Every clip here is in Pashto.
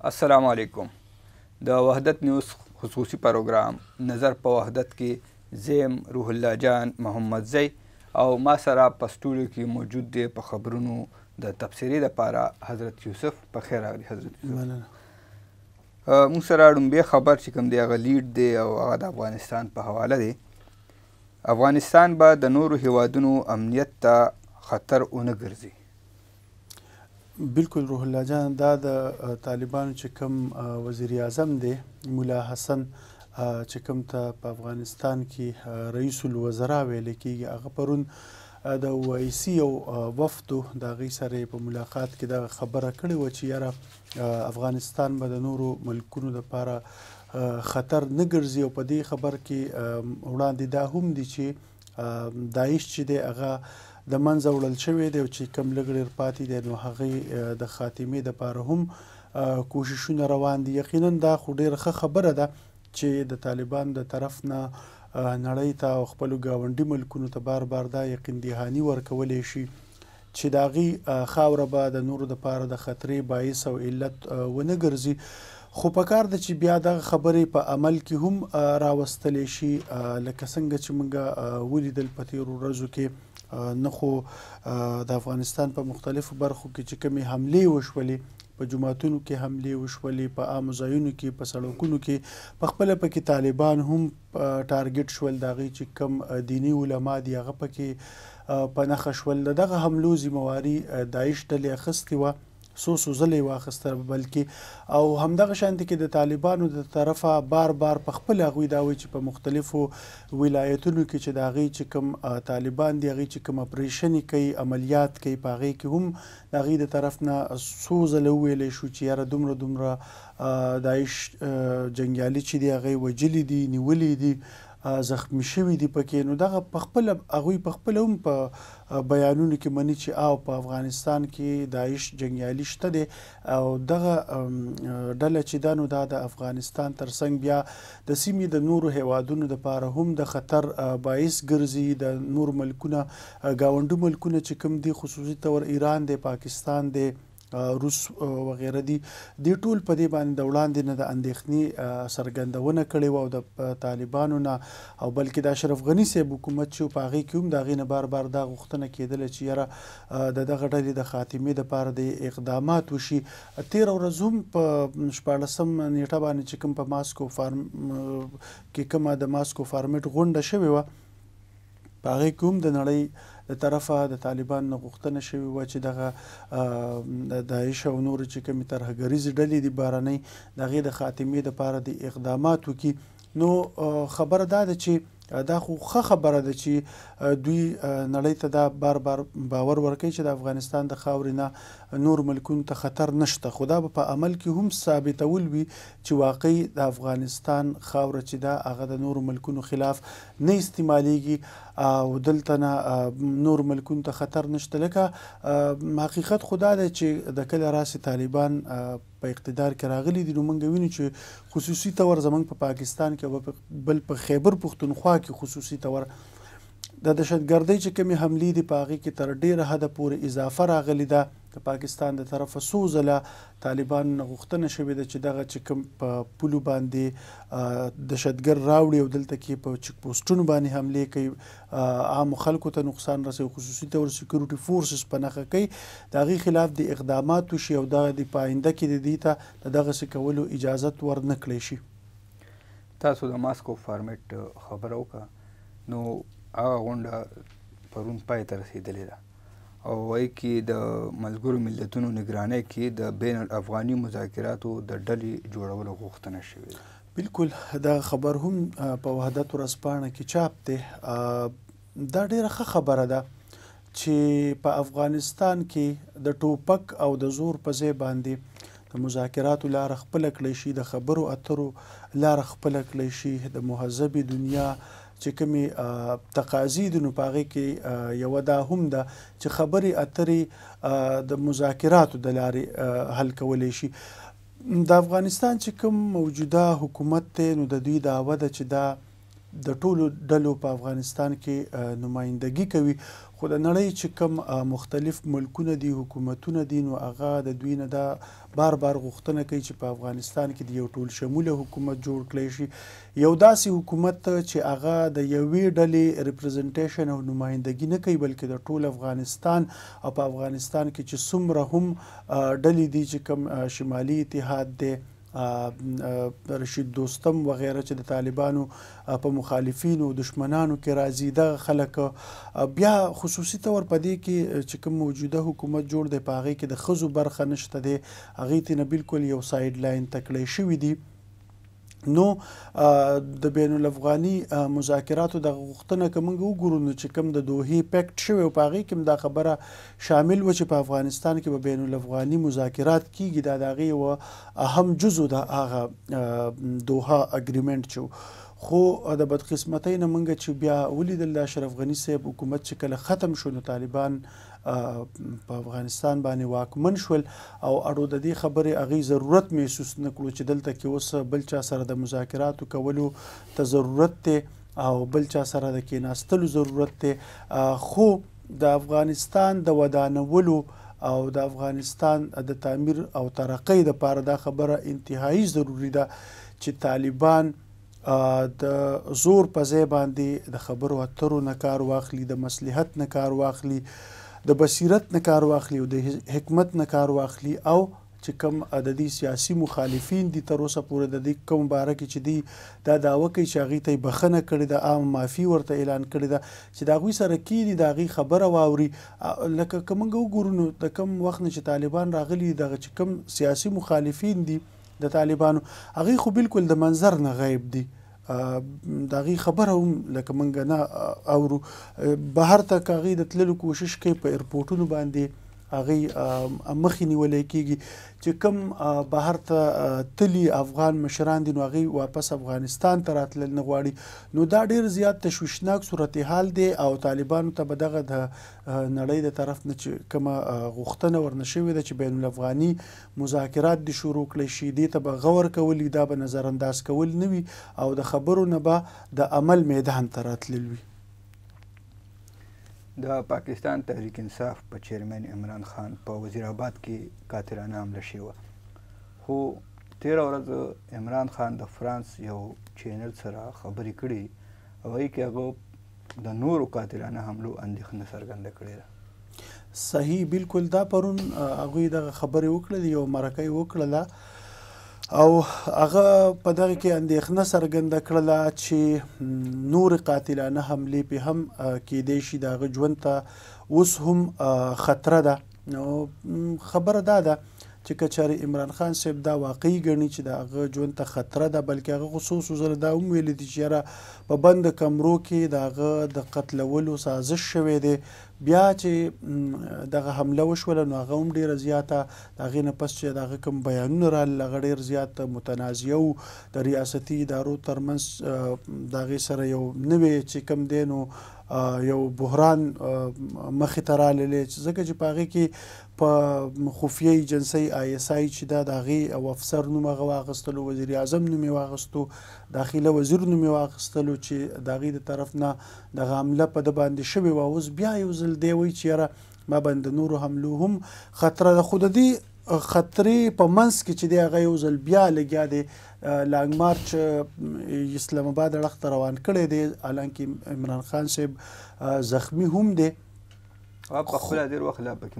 السلام علیکم. د وحدت نیوز خصوصي پروګرام نظر په وحدت کې زیم روح الله جان محمد زی او ما سره په سټوډیو کې موجود دی په خبرونو د تبصرې لپاره حضرت یوسف. په خیر راغلی حضرت یوسف. موږ سره ړومبی خبر چې کوم دی هغه لیډ دی او هغه د افغانستان په حواله دی. افغانستان به د نورو هیوادونو امنیت ته خطر ونه ګرځي. بالکل روح الله جان، دا د طالبانو چې کوم وزیر اعظم دی مولا حسن چې کوم ته په افغانستان کې رئیس الوزرا ویل کېږي، هغه پرون د اوایسي او وفدو د هغوی سره په ملاقات کې دغه خبره کړې وه چې یاره افغانستان به د نورو ملکونو دپاره خطر نه ګرځي، او په دې خبر کې وړاندې دا هم دي چې داعش چې دی هغه د منځه وړل شوی دی او چې کوم لږ ډېر پاتې دی نو هغې د خاتمې دپاره هم کوششونه روان دي. یقینا دا خو ډېره ښه خبره ده چې د طالبانو د طرف نه نړۍ ته او خپلو ګاونډي ملکونو ته بار بار دا یقین دهاني ورکولی شي چې د هغې خاوره به د نورو دپاره د خطرې باعث او علت ونه ګرځي. خو پکار ده چې بیا دغه خبرې په عمل کې هم راوستلی شي، لکه څنګه چې موږ ولیدل په تېرو ورځو کې نه خو د افغانستان په مختلفو برخو کې چې کومې حملې وشولې، په جوماتونو کې حملې وشولې، په عامو ځایونو کې، په سړکونو کې پخپله پکې طالبان هم ټارګټ شول، د هغوی چې کوم دیني علما دي هغه پکې په نښه شول. د دغه حملو ذمهواري داعش ډلې اخیستې وه، څو ځله یې واخیسته، بلکې او همدغه شانتې کې د طالبانو د طرفه بار بار په خپل هغوی دا وایي چې په مختلفو ولایتونو کې چې د هغوی چې کوم طالبان دي هغوی چې کوم اپریشن کوي، عملیات کوي، په هغې کې هم د هغوی د طرف نه څو ځله وویلی شو چې یاره دومره داعش جنګیالي چې دي هغوی وژلي دي، نیولي دي، زخمی شوي دي پکې. نو دغه پخپله هغوی پخپله هم په بیانونو کې مني چې په افغانستان کې داعش جنګیالي شته دی او دغه ډله چې ده نو دا د افغانستان تر څنګ بیا د سیمې د نورو هیوادونو دپاره هم د خطر باعث ګرځي. د نور ملکونه ګاونډي ملکونه چې کوم دي، خصوصي طور ایران دی، پاکستان دی، روس وغیره دي، دې ټول په دې باندې د وړاندې نه د اندېښنې څرګندونه کړې وه او د طالبانو نه او بلکې د اشرف غني صاحب حکومت چې په هغې کې هم د هغې نه بار بار دا غوښتنه کېدله چې یاره د دغه ډلې د خاتمې دپاره د اقدامات وشي. تېره ورځ هم په 14 نیټه باندې چې کوم په ماسکو کې کومه د ماسکو فارمیټ غونډه شوې وه، په هغې کې هم د نړۍ د طرفه د طالبانو نه غوښتنه شوې وه چې دغه د داعش او نورو چې کومې ترهګریزې ډلې دي بهرنۍ د هغې د خاتمې دپاره د اقدامات وکړي. نو خبره دا ده چې دا خو ښه خبره ده چې دوی نړۍ ته دا بار بار باور ورکوي چې د افغانستان د خاورې نه نور ملکونو ته خطر نشته، خو دا به په عمل کې هم ثابتول وي چې واقعي د افغانستان خاوره چې ده هغه د نورو ملکونو خلاف نه استعمالیږي او دلته نه نور ملکونو ته خطر نشته. لکه حقیقت خو دا دی چې د کله راسې طالبان په اقتدار کې راغلي دي نو موږ وینو چې خصوصي طور زموږ په پاکستان کې او بل په خیبر پښتونخوا کې خصوصي طور د دهشتګردۍ چې کومې حملې دي په هغې کې تر ډېره حده پورې اضافه راغلې ده. د پاکستان د طرفه څو ځله طالبانو نه غوښتنه شوې ده چې دغه چې کوم په پولو باندې دهشتګرد راوړي او دلته کې په چک پوسټونو باندې حملې کوي، عامو خلکو ته نقصان رسوي، خصوصي طور سیکورټي فورسز په نښه کوي، د هغې خلاف د اقدامات وشي او دغه د په آینده کې د دې ته د دغسې کولو اجازت ورنه کړی شي. تاسو د ماسکو فارمیټ خبره وکړه، نو هغه غونډه پرون پای ته رسېدلې ده او وایي کې د ملګرو ملتونو نګرانۍ کې د بین الافغاني مذاکراتو د ډلې جوړولو غوښتنه شوې ده. بالکل دغه خبر هم په وحدت ورځپاڼه کې چاپ دی. دا ډېره ښه خبره ده چې په افغانستان کې د ټوپک او د زور په ځای باندې د مذاکراتو لاره خپله کړی شي، د خبرو اترو لاره خپله کړی شي، د مهذبې دنیا چې کومې تقاضي دي نو په هغې کې یوه دا هم ده چې خبرې اترې د مذاکراتو د لارې حل کولی شي. د افغانستان چې کوم موجوده حکومت دی نو د دوی دعوه ده چې دا د ټولو ډلو په افغانستان کې نمایندګي کوي، خو د نړۍ چې کوم مختلف ملکونه دي، حکومتونه دي، نو هغه د دوی نه دا بار غوښتنه کوي چې په افغانستان کې د یو ټول شموله حکومت جوړ کړی شي، یو داسې حکومت چې هغه د یوې ډلې ریپرزنټیشن او نمایندګي نه کوي، بلکې د ټول افغانستان او په افغانستان کې چې څومره هم ډلې دي چې کوم شمالي اتحاد دی، رشید دوستم وغیره چې د طالبانو په مخالفینو او دشمنانو کې راځي، دغه خلک بیا خصوصي طور په دې کې چې کوم موجوده حکومت جوړ دی په هغې کې د ښځو برخه نشته دی، هغې ته نه بلکل یو سایډ لاین تکړی شوي دي. نو د بین الافغاني مذاکراتو دغه غوښتنه که موږ وګورو نو چې کوم د دوحې پیکټ شوی او په هغې کې هم دا خبره شامل وه چې په افغانستان کې به بین الافغاني مذاکرات کیږي، دا د هغې یوه اهم جزو د هغه دوحه اګریمنټ چې خو د بدقسمتۍ نه موږ چې بیا ولیدل د اشرف غني صاحب حکومت چې کله ختم شو نو طالبان په افغانستان باندې واکمن شول او اړو د دې خبرې هغې ضرورت محسوس نه کړو چې دلته کې اوس بل چا سره د مذاکراتو کولو ته ضرورت دی او بل چا سره د کېناستلو ضرورت دی، خو د افغانستان د ودانولو او د افغانستان د تعمیر او ترقۍ دپاره دا خبره انتهایی ضروري ده چې طالبان د زور په ځای باندې د خبرو اترو نه کار واخلي، د مصلحت نه کار واخلي، د بصیرت نه کار واخلي او د حکمت نه کار واخلي، او چې کوم د دې سیاسي مخالفین دي تر اوسه پورې د دې کوم باره کې چې دی دا دعوه کوي چې هغې ته یې بخښنه کړې ده، عام معافي ورته اعلان کړې ده، چې د هغوی سره کیني د هغې خبره واوري. لکه که موږ وګورو نو د کوم وخت نه چې طالبان راغلي دغه چې کوم سیاسي مخالفین دي د طالبانو هغې خو بالکل د منظر نه غیب دي، د هغې خبره هم لکه موږ نه اورو، بهر ته که هغې د تللو کوشش کوي په ایرپورټونو باندې هغې مخې نیولی کېږي، چې کوم بهر ته تلي افغان مشران دي نو هغې واپس افغانستان ته راتلل نه غواړي، نو دا ډېر زیات تشویشناک صورتحال دی او طالبانو ته به دغه د نړۍ د طرف نه چې کومه غوښتنه ورنه شوې ده چې بین الافغاني مذاکرات دې شروع کړی شي، دې ته به غور کول دا به نظر انداز کول نه وي او د خبرو نه به د عمل میدان ته راتلل وي. د پاکستان تحریک انصاف په چیرمن عمران خان په وزیر آباد کې قاتلانه حمله شوې، خو تېره ورځ عمران خان د فرانس یو چینل سره خبرې کړي او هغې کې هغه د نورو قاتلانه حملو اندېښنه څرګنده کړې ده. صحیح، بالکل دا پرون هغوی دغه خبرې وکړلې، یو مرکه یې وکړله او هغه په دغه کې اندېښنه څرګنده کړله چې نورې قاتلانه حملې پې هم کیدی شي د هغه ژوند ته اوس هم خطره ده. نو خبره دا ده چې که چېرې عمران خان صاحب دا واقعي ګڼي چې د هغه ژوند ته خطره ده، بلکې هغه خصوصو زره دا هم ویلي دي چې یاره په بند کمرو کې د هغه د قتلولو سازش شوی دی، بیا چې دغه حمله وشوله نو هغه هم ډېره زیاته د هغې نه پس چې د هغه کوم بیانونه رالل هغه ډېر زیات متنازعه وو، د ریاستي ادارو ترمنځ د هغې سره یو نوی چې کوم دی نو یو بحران مخې ته راغلی، ځکه چې په هغې کې په خفیه ایجنسۍ ISI چې دا د هغې او افسر نوم هغه واخیستلو، وزیر اعظم نوم یې واخیستو، داخله وزیر نوم یې واخیستلو چې د هغې د طرف نه دغه حمله په ده باندې شوې وه. اوس بیا یو ځل دی وایي چې یاره ما باندې نورو حملو هم خطره ده، خو د دې خطرې په منځ کې چې دی هغه یو ځل بیا لګیا دی لانګ مارچ اسلام آباد اړخ ته روان کړی دی، حالانکه عمران خان صاحب زخمی هم دی، په خپله ډېر وخت لا پکې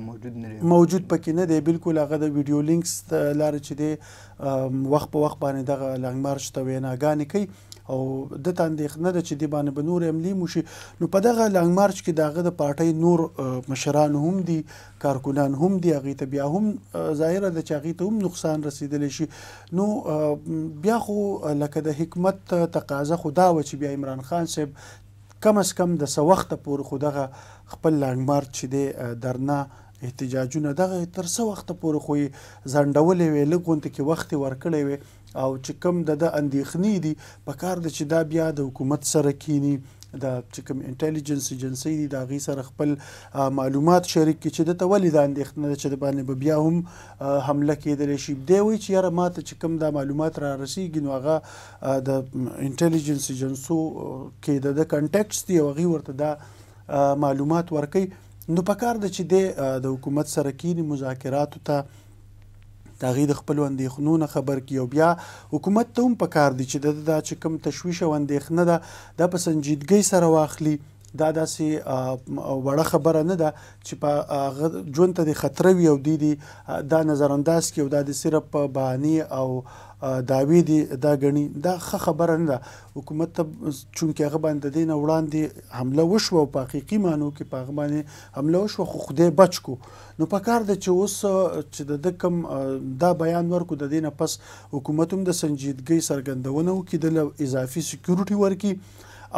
موجود پکې نه دی، بالکل هغه د ویډیو لینکس لارې چې دی وخت په وخت باندې دغه لانګ مارچ ته ویناګانې کوي او ده ته اندېښنه ده چې دې باندې به نور حملې هم وشي. نو په دغه لانګ مارچ کې د هغه د پارټۍ نور مشران هم دي، کارکنان هم دي، هغې ته بیا هم ظاهره ده چې هغې ته هم نقصان رسېدلی شي. نو بیا خو لکه د حکمت تقاضا خو دا وه چې بیا عمران خان صاحب کم از کم د څه وخته پورې خو دغه خپل لانګ مارچ چې دی درنا احتجاجونه دغه تر څه وخته پورې خو یې ځنډولی وی، لږ غونته کې وخت یې ورکړی وی، او چې کوم د اندېښنې دي په کار ده چې دا بیا د حکومت سره کینی، د چې کوم انټیلیجنس ایجنسی دي د هغې سره خپل معلومات شریک کړي چې دته ولې دا اندېښنه ده چې د باندې به بیا هم حمله کېدلی شي. دی وایي چې یاره ما ته چې کوم دا معلومات را رسېږي نو هغه د انټیلیجنس ایجنسو کې د کنټیکټس دي او هغوی ورته دا معلومات ورکوي. نو پکار ده چې دی د حکومت سره کینی مذاکراتو ته د هغې د خپلو اندېښنو نه خبر کړي او بیا حکومت ته هم پکار دي چې دا چې کوم تشویش او اندېښنه ده دا په سنجیدګۍ سره واخلي. دا داسې وړه خبره نه ده چې په هغه ژوند ته د خطره وي او دوی دا نظرانداز کړي او دا د صرف په بهانې او دعوې دي دا ګڼي. دا ښه خبره نه ده. حکومت ته چونکې هغه باندې د دې نه وړاندې حمله وشوه او په حقیقي معنو کې په هغه باندې حمله وشوه خو خدای بچ کو. نو پکار ده چې اوس چې د ده کوم دا بیان ورکړو د دې نه پس حکومت هم د سنجیدګۍ څرګندونه وکړي، د له اضافي سکیورټي ورکړي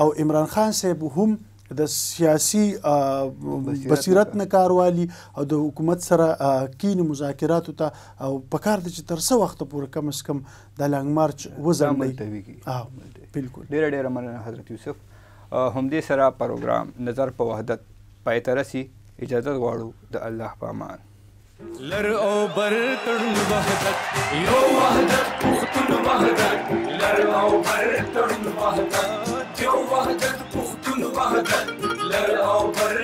او عمران خان صاحب هم د سیاسي بصیرت نه کار والي او د حکومت سره کینې مذاکراتو ته او پکار ده چې تر څه وخته پورې کم از کم د لانګ مارچ وځنډوي. بالکل ډېره مننه حضرت یوسف. همدې سره پروګرام نظر په وحدت پای ته رسي. اجازه غواړو د الله په امان. لر او بر تړون وحدت یو وحدت پښتون وحدت لر او بر تړون وحدت یو وحدت پښتون وحدت لر او بر